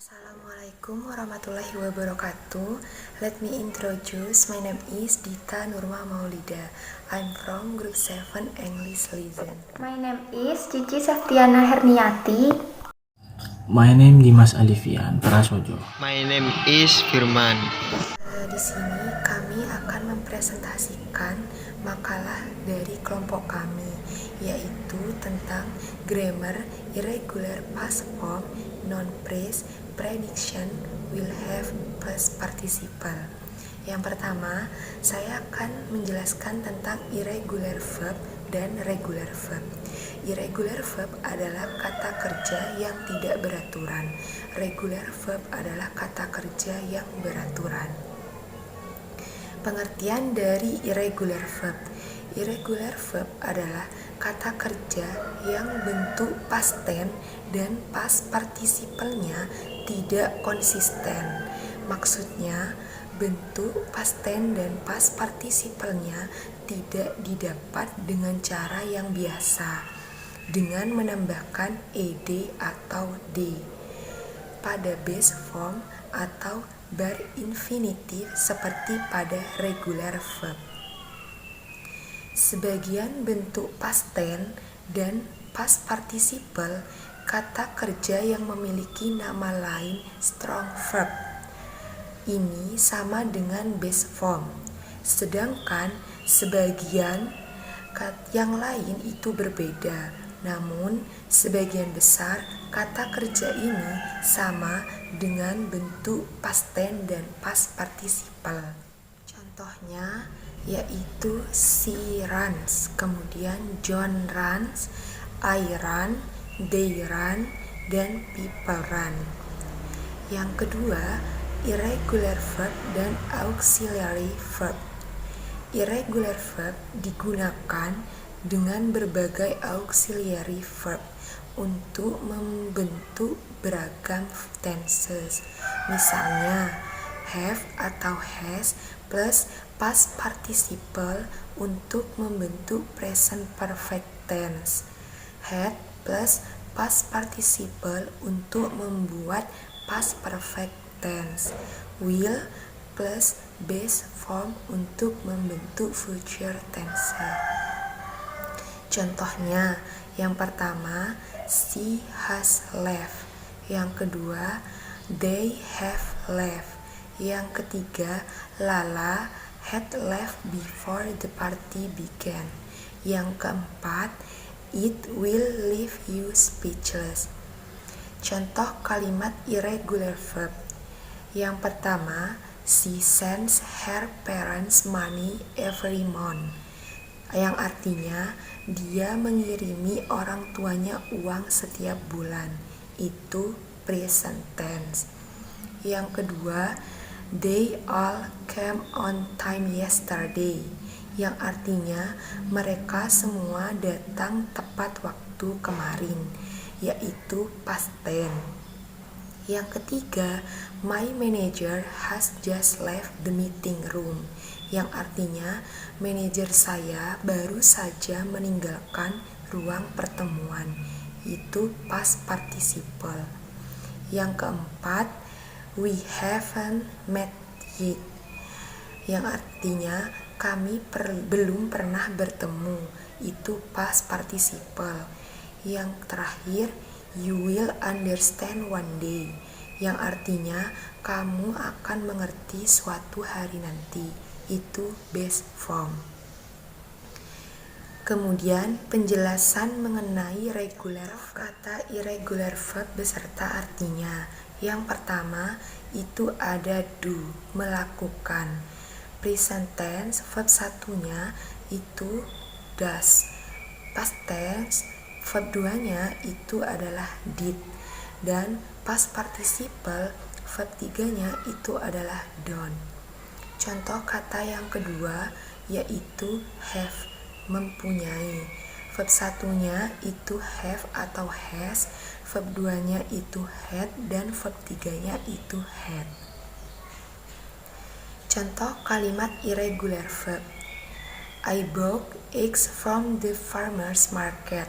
Assalamualaikum warahmatullahi wabarakatuh. Let me introduce. My name is Dita Nurma Maulida. I'm from Group 7 English Listen. My name is Cici Septiana Herniati. My name Dimas Alifian Prasojo. My name is Firman. Di sini kami akan mempresentasikan makalah dari kelompok kami, yaitu tentang grammar, irregular past form, non-phrase, prediction, will have plus participle. Yang pertama, saya akan menjelaskan tentang irregular verb dan regular verb. Irregular verb adalah kata kerja yang tidak beraturan. Regular verb adalah kata kerja yang beraturan. Pengertian dari irregular verb. Irregular verb adalah kata kerja yang bentuk past tense dan past participle-nya tidak konsisten. Maksudnya, bentuk past tense dan past participle-nya tidak didapat dengan cara yang biasa, dengan menambahkan ed atau d pada base form atau bar infinitif seperti pada regular verb. Sebagian bentuk past tense dan past participle kata kerja yang memiliki nama lain strong verb ini sama dengan base form, sedangkan sebagian yang lain itu berbeda. Namun, sebagian besar kata kerja ini sama dengan bentuk past tense dan past participle. Contohnya yaitu she runs, kemudian John runs, I run, they run, dan people run. Yang kedua, irregular verb dan auxiliary verb. Irregular verb digunakan dengan berbagai auxiliary verb untuk membentuk beragam tenses. Misalnya, have atau has plus past participle untuk membentuk present perfect tense. Had plus past participle untuk membuat past perfect tense. Will plus base form untuk membentuk future tense. Contohnya, yang pertama, she has left. Yang kedua, they have left. Yang ketiga, Lala had left before the party began. Yang keempat, it will leave you speechless. Contoh kalimat irregular verb. Yang pertama, she sends her parents money every month. Yang artinya, dia mengirimi orang tuanya uang setiap bulan. Itu present tense. Yang kedua, they all came on time yesterday. Yang artinya, mereka semua datang tepat waktu kemarin, yaitu past tense. Yang ketiga, my manager has just left the meeting room. Yang artinya, manajer saya baru saja meninggalkan ruang pertemuan. Itu past participle. Yang keempat, we haven't met yet. Yang artinya, kami belum pernah bertemu. Itu past participle. Yang terakhir, you will understand one day. Yang artinya, kamu akan mengerti suatu hari nanti. Itu base form. Kemudian penjelasan mengenai regular kata irregular verb beserta artinya. Yang pertama itu ada do, melakukan. Present tense verb satunya itu does. Past tense verb duanya itu adalah did. Dan past participle verb tiganya itu adalah done. Contoh kata yang kedua yaitu have, mempunyai. Verb satunya itu have atau has, verb duanya itu had, dan verb tiganya itu had. Contoh kalimat irregular verb. I bought eggs from the farmer's market.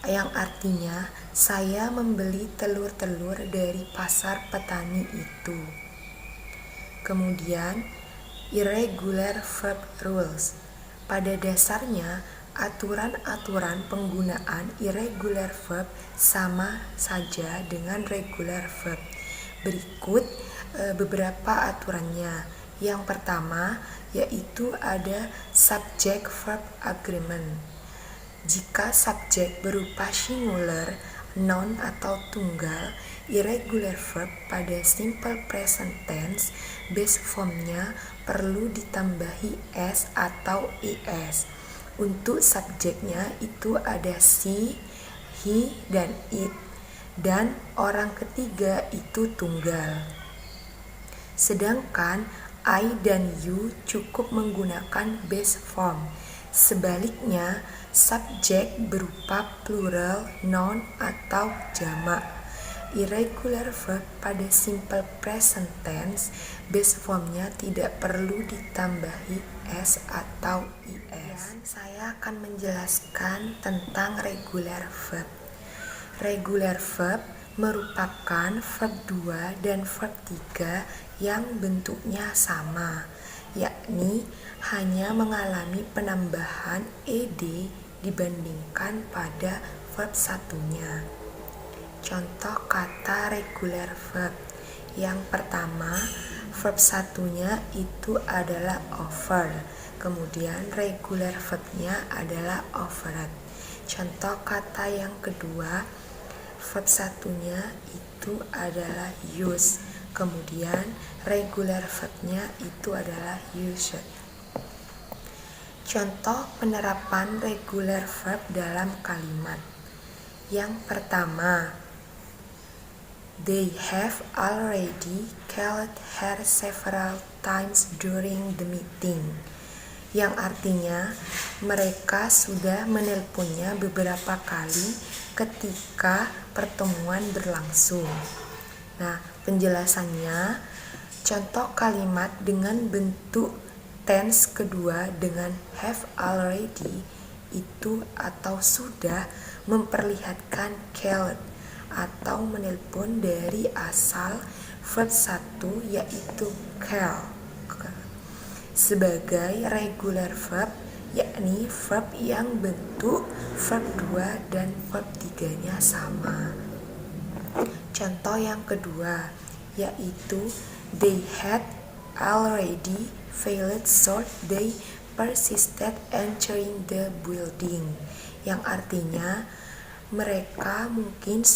yang artinya saya membeli telur-telur dari pasar petani itu. Kemudian, irregular verb rules. Pada dasarnya, aturan-aturan penggunaan irregular verb sama saja dengan regular verb. Berikut beberapa aturannya. Yang pertama yaitu ada subject verb agreement. Jika subjek berupa singular, noun atau tunggal, irregular verb pada simple present tense base formnya perlu ditambahi s atau es. Untuk subjeknya itu ada she, he, dan it, dan orang ketiga itu tunggal. Sedangkan I dan you cukup menggunakan base form. Sebaliknya, subjek berupa plural, noun, atau jamak. Irregular verb pada simple present tense base formnya tidak perlu ditambahi s atau is. Saya akan menjelaskan tentang regular verb. Regular verb merupakan verb 2 dan verb 3 yang bentuknya sama, yakni hanya mengalami penambahan ed dibandingkan pada verb satunya. Contoh kata regular verb. Yang pertama, verb satunya itu adalah offer. Kemudian regular verbnya adalah offered. Contoh kata yang kedua, verb satunya itu adalah use. Kemudian regular verbnya itu adalah used. Contoh penerapan regular verb dalam kalimat. Yang pertama, they have already called her several times during the meeting. Yang artinya mereka sudah menelponnya beberapa kali ketika pertemuan berlangsung. Nah, penjelasannya, contoh kalimat dengan bentuk tense kedua dengan have already itu atau sudah memperlihatkan called atau menelpon dari asal verb 1 yaitu call sebagai regular verb, yakni verb yang bentuk verb 2 dan verb 3-nya sama. Contoh yang kedua yaitu they had already failed so they persisted entering the building, yang artinya mereka mungkin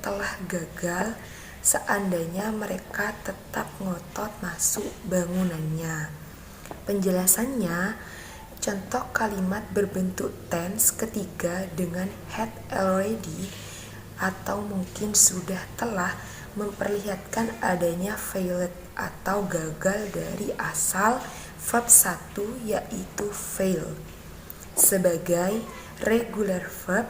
telah gagal seandainya mereka tetap ngotot masuk bangunannya. Penjelasannya, contoh kalimat berbentuk tense ketiga dengan had already atau mungkin sudah telah memperlihatkan adanya failed atau gagal dari asal verb 1 yaitu fail sebagai regular verb,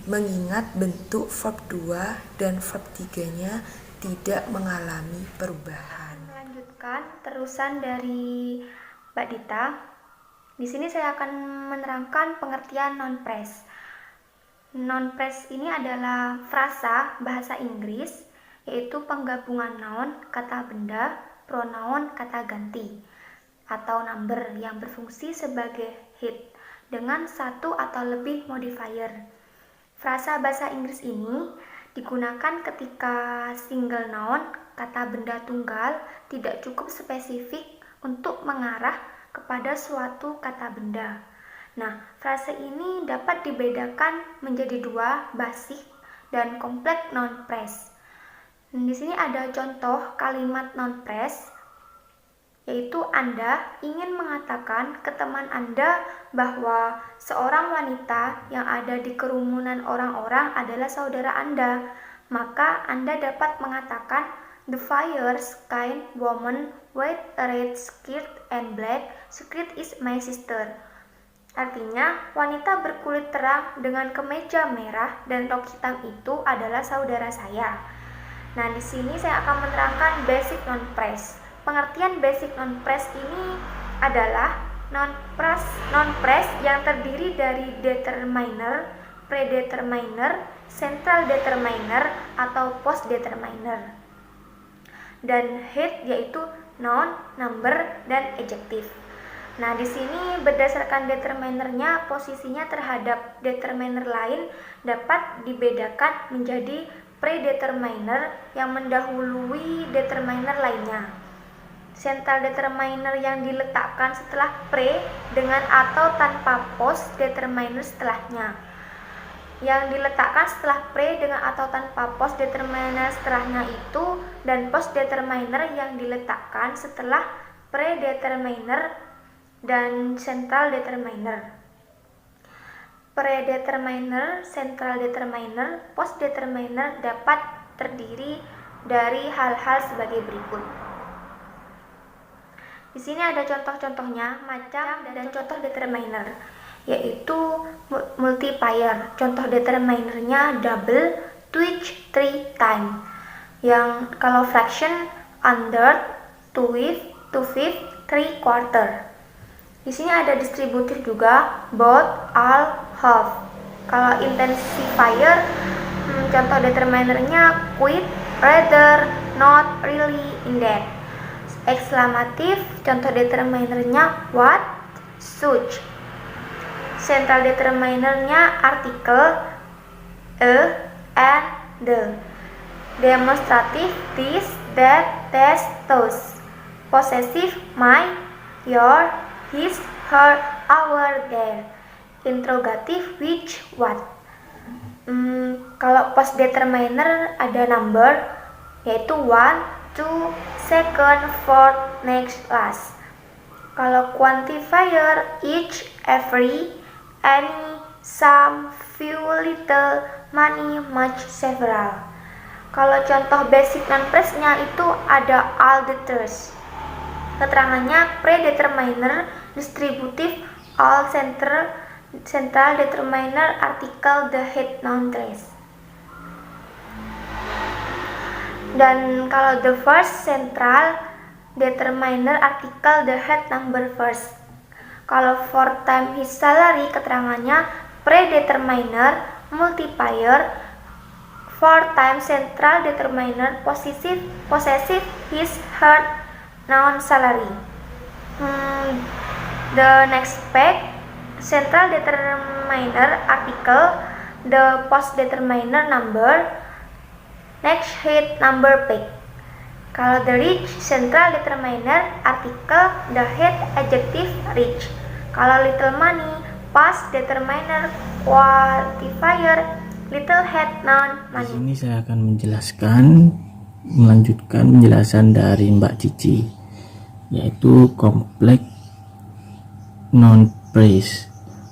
mengingat bentuk verb 2 dan verb 3-nya tidak mengalami perubahan. Melanjutkan terusan dari Mbak Dita. Di sini saya akan menerangkan pengertian noun phrase. Noun phrase ini adalah frasa bahasa Inggris, yaitu penggabungan noun, kata benda, pronoun, kata ganti, atau number yang berfungsi sebagai head dengan satu atau lebih modifier. Frasa bahasa Inggris ini digunakan ketika single noun, kata benda tunggal, tidak cukup spesifik untuk mengarah kepada suatu kata benda. Nah, frase ini dapat dibedakan menjadi dua, basic dan kompleks noun phrase. Di sini ada contoh kalimat noun phrase, yaitu Anda ingin mengatakan ke teman Anda bahwa seorang wanita yang ada di kerumunan orang-orang adalah saudara Anda. Maka Anda dapat mengatakan the fair-skinned woman with a red skirt and black skirt is my sister. Artinya, wanita berkulit terang dengan kemeja merah dan rok hitam itu adalah saudara saya. Nah, di sini saya akan menerangkan basic noun phrase. Pengertian basic noun phrase ini adalah noun phrase yang terdiri dari determiner, predeterminer, central determiner, atau post determiner. Dan head yaitu noun, number, dan adjective. Nah, di sini berdasarkan determinernya, posisinya terhadap determiner lain dapat dibedakan menjadi predeterminer yang mendahului determiner lainnya. Central determiner yang diletakkan setelah pre dengan atau tanpa post determiner setelahnya. Yang diletakkan setelah pre dengan atau tanpa post determiner setelahnya itu, dan post determiner yang diletakkan setelah predeterminer dan central determiner. Predeterminer, central determiner, post determiner dapat terdiri dari hal-hal sebagai berikut. Di sini ada contoh-contohnya, macam dan contoh determiner, yaitu multiplier. Contoh determinernya double, twitch, 3 time. Yang kalau fraction under, two-fifth, 3/4. Di sini ada distributif juga, both, all, half. Kalau intensifier, contoh determinernya quite, rather, not, really, indeed. Exclamatif, contoh determinernya what, such. Central determinernya artikel, a, and, the. Demonstratif, this, that, that, those. Possessive, my, your, his, her, our, their. Interrogatif, which, what. Kalau post determiner ada number, yaitu 1, 2, second, fourth, next, last. Kalau quantifier, each, every, any, some, few, little, many, much, several. Kalau contoh basic non-phrase-nya itu ada all the terms. Keterangannya predeterminer, distributif, all, central determiner, artikel, the, head, noun, trace. Dan kalau the first, central determiner, artikel, the, head, number, first. Kalau for time his salary, keterangannya predeterminer, multiplier, for time, central determiner, possessive, his, her, noun, salary. The next page, central determiner, article, the post determiner, number, next head, number, page. Kalau the rich, central determiner, article, the head, adjective, rich. Kalau little money, past determiner, quantifier, little head, noun, Di money. sini saya akan melanjutkan penjelasan dari Mbak Cici, yaitu kompleks non-phrase.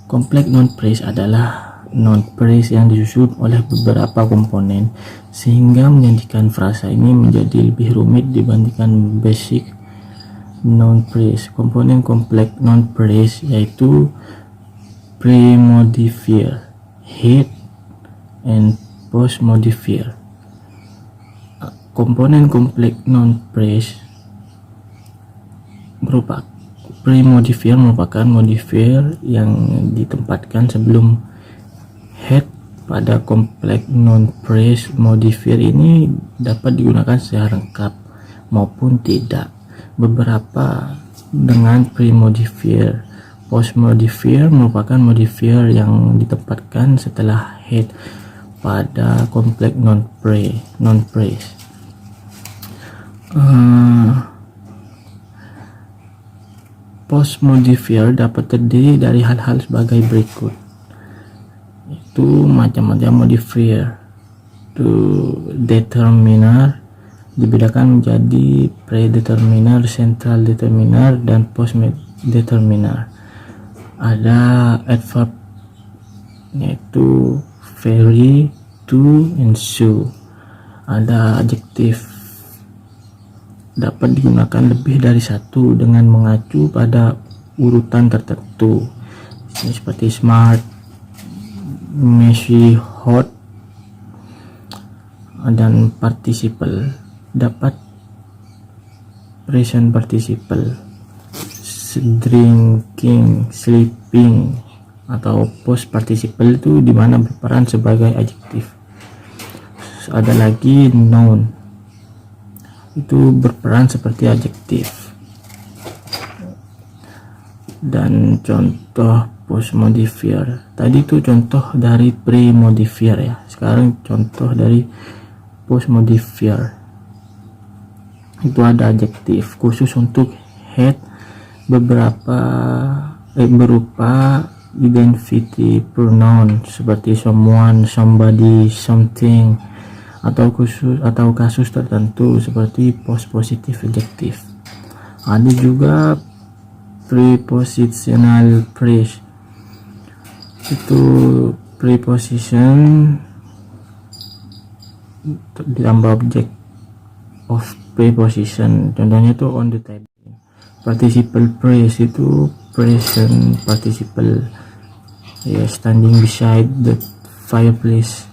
Kompleks non-phrase adalah non-phrase yang disusun oleh beberapa komponen sehingga menjadikan frasa ini menjadi lebih rumit dibandingkan basic non-phrase. Komponen kompleks non-phrase yaitu pre-modifier, head, and post-modifier. Komponen kompleks non-phrase pre-modifier merupakan modifier yang ditempatkan sebelum head pada kompleks non-phrase. Modifier ini dapat digunakan secara lengkap maupun tidak. Beberapa dengan pre-modifier. Post-modifier merupakan modifier yang ditempatkan setelah head pada kompleks non-phrase. Post-modifier dapat terdiri dari hal-hal sebagai berikut, yaitu macam-macam modifier. Determiner dibedakan menjadi predeterminer, central determiner, dan post determiner. Ada adverb yaitu very, to, and so. Ada adjektif dapat digunakan lebih dari satu dengan mengacu pada urutan tertentu, seperti smart, messy, hot, dan participle. Dapat present participle, drinking, sleeping, atau post participle itu dimana berperan sebagai adjektif. Ada lagi noun, itu berperan seperti adjektif. Dan contoh post modifier, tadi itu contoh dari pre modifier ya, sekarang contoh dari post modifier. Itu ada adjektif khusus untuk head berupa identity pronoun seperti someone, somebody, something, atau kasus tertentu seperti post positive adjective. Ada juga prepositional phrase, itu preposition ditambah object of preposition, contohnya itu on the table. Participle phrase itu present participle, ya, standing beside the fireplace,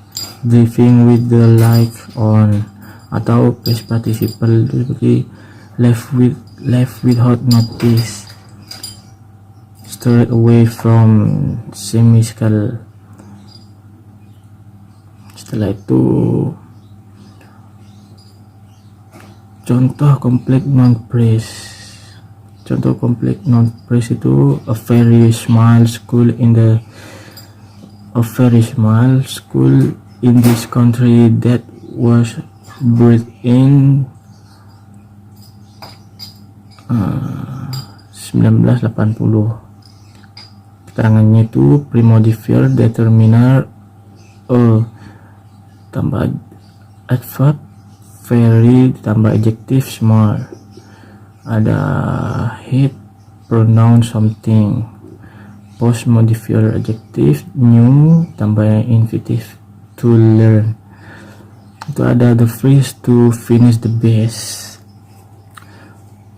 driving with the light on, atau past participle itu seperti left without notice, straight away from semicircle. Setelah itu contoh kompleks non phrase. Contoh kompleks non phrase itu a very small school in this country that was built in 1980. Keterangannya itu premodifier determiner tambah adverb very ditambah adjective small. Ada head pronoun something, post modifier adjective new tambah infinitive to learn. Itu ada the phrase to finish the best.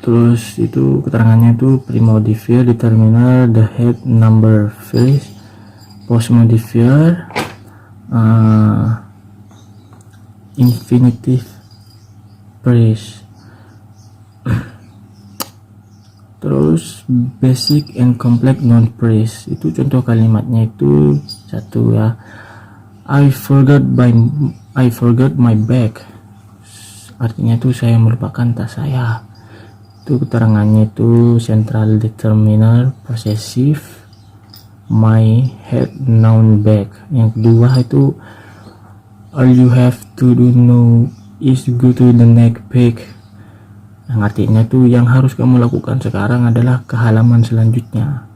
Terus itu keterangannya itu premodifier determiner the head number phrase, post modifier infinitive phrase. Terus basic and complex non phrase, itu contoh kalimatnya itu satu ya, I forgot my bag, artinya itu saya melupakan tas saya. Itu keterangannya itu central determiner possessive, my head noun bag. Yang kedua itu all you have to do now is go to the next page, yang artinya itu yang harus kamu lakukan sekarang adalah ke halaman selanjutnya.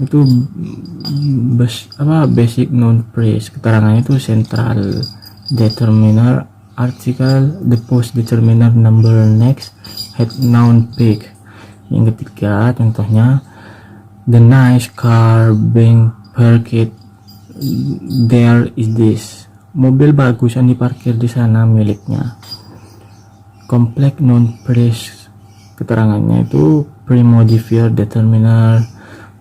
Itu basic noun phrase. Keterangannya itu central determiner article, the post determiner number next, head noun pick. Yang ketiga contohnya the nice car being parked there is this, mobil bagus yang diparkir di sana miliknya. Kompleks non phrase, keterangannya itu premodifier determiner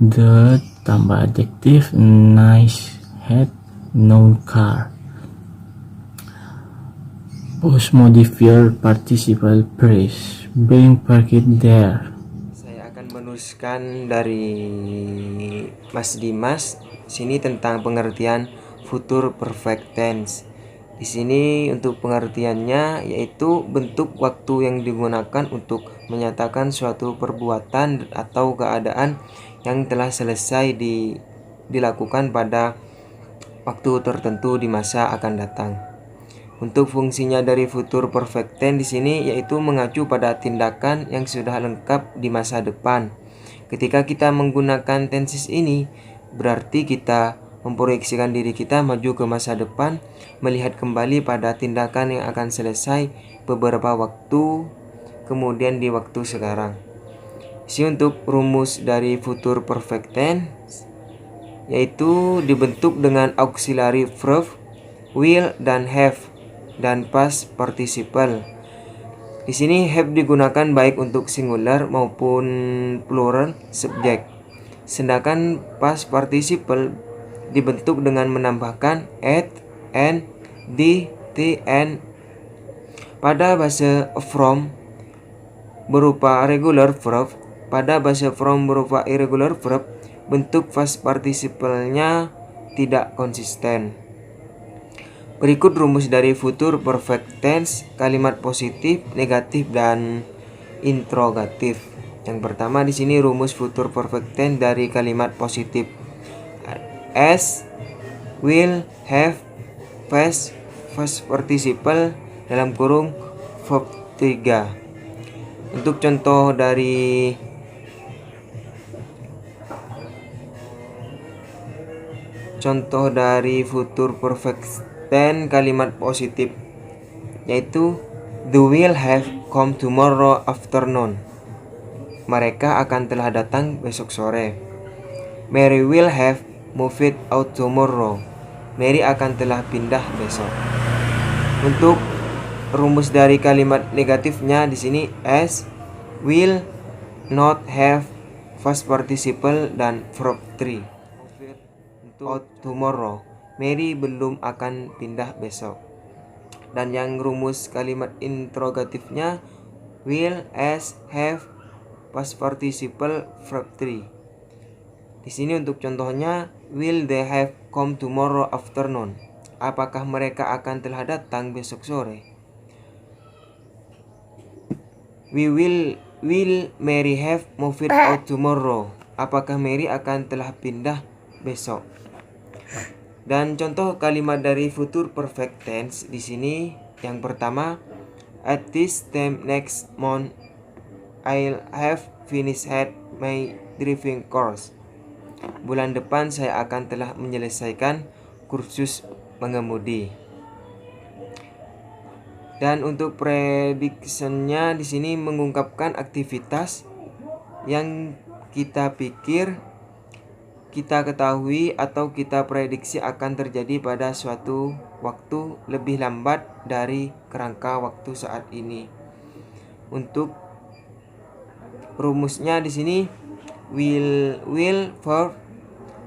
the tambah adjektif nice head noun car. Post modifier participle phrase being parked there. Saya akan menuliskan dari Mas Dimas sini tentang pengertian future perfect tense. Di sini untuk pengertiannya yaitu bentuk waktu yang digunakan untuk menyatakan suatu perbuatan atau keadaan yang telah selesai dilakukan pada waktu tertentu di masa akan datang. Untuk fungsinya dari future perfect tense di sini yaitu mengacu pada tindakan yang sudah lengkap di masa depan. Ketika kita menggunakan tenses ini, berarti kita memproyeksikan diri kita maju ke masa depan, melihat kembali pada tindakan yang akan selesai beberapa waktu kemudian di waktu sekarang. Untuk rumus dari future perfect tense yaitu dibentuk dengan auxiliary verb, will dan have dan past participle. Di sini have digunakan baik untuk singular maupun plural subjek. Sedangkan past participle dibentuk dengan menambahkan at, and, the, and. Pada bahasa from berupa regular verb, pada bahasa from berupa irregular verb, bentuk past participle-nya tidak konsisten. Berikut rumus dari future perfect tense, kalimat positif, negatif, dan interrogatif. Yang pertama di sini rumus future perfect tense dari kalimat positif. As, will, have, past participle dalam kurung verb 3. Untuk contoh dari future perfect tense kalimat positif yaitu they will have come tomorrow afternoon. Mereka akan telah datang besok sore. Mary will have moved out tomorrow. Mary akan telah pindah besok. Untuk rumus dari kalimat negatifnya di sini as, will, not have, past participle, dan verb 3. Out tomorrow. Mary belum akan pindah besok. Dan yang rumus kalimat interrogatifnya will, as, have, past participle, verb 3. Di sini untuk contohnya, will they have come tomorrow afternoon? Apakah mereka akan telah datang besok sore? Will Mary have moved out tomorrow? Apakah Mary akan telah pindah besok? Dan contoh kalimat dari future perfect tense di sini yang pertama, at this time next month I'll have finished my driving course. Bulan depan saya akan telah menyelesaikan kursus mengemudi. Dan untuk prediction-nya di sini mengungkapkan aktivitas yang kita pikir, kita ketahui atau kita prediksi akan terjadi pada suatu waktu lebih lambat dari kerangka waktu saat ini. Untuk rumusnya di sini verb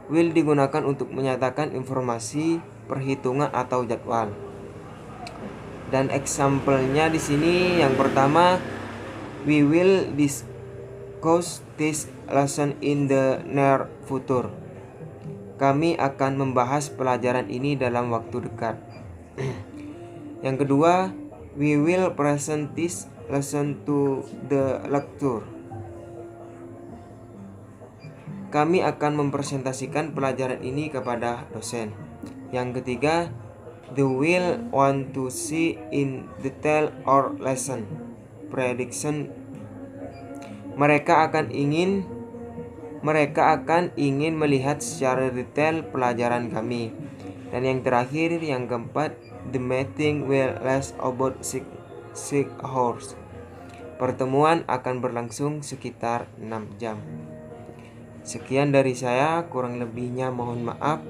will digunakan untuk menyatakan informasi, perhitungan atau jadwal. Dan example-nya di sini yang pertama, we will discuss this lesson in the near future. Kami akan membahas pelajaran ini dalam waktu dekat. Yang kedua, we will present this lesson to the lecturer. Kami akan mempresentasikan pelajaran ini kepada dosen. Yang ketiga, they will want to see in detail our lesson. Prediction, mereka akan ingin melihat secara detail pelajaran kami. Dan yang terakhir, yang keempat, the meeting will last about 6 hours. Pertemuan akan berlangsung sekitar 6 jam. Sekian dari saya, kurang lebihnya mohon maaf.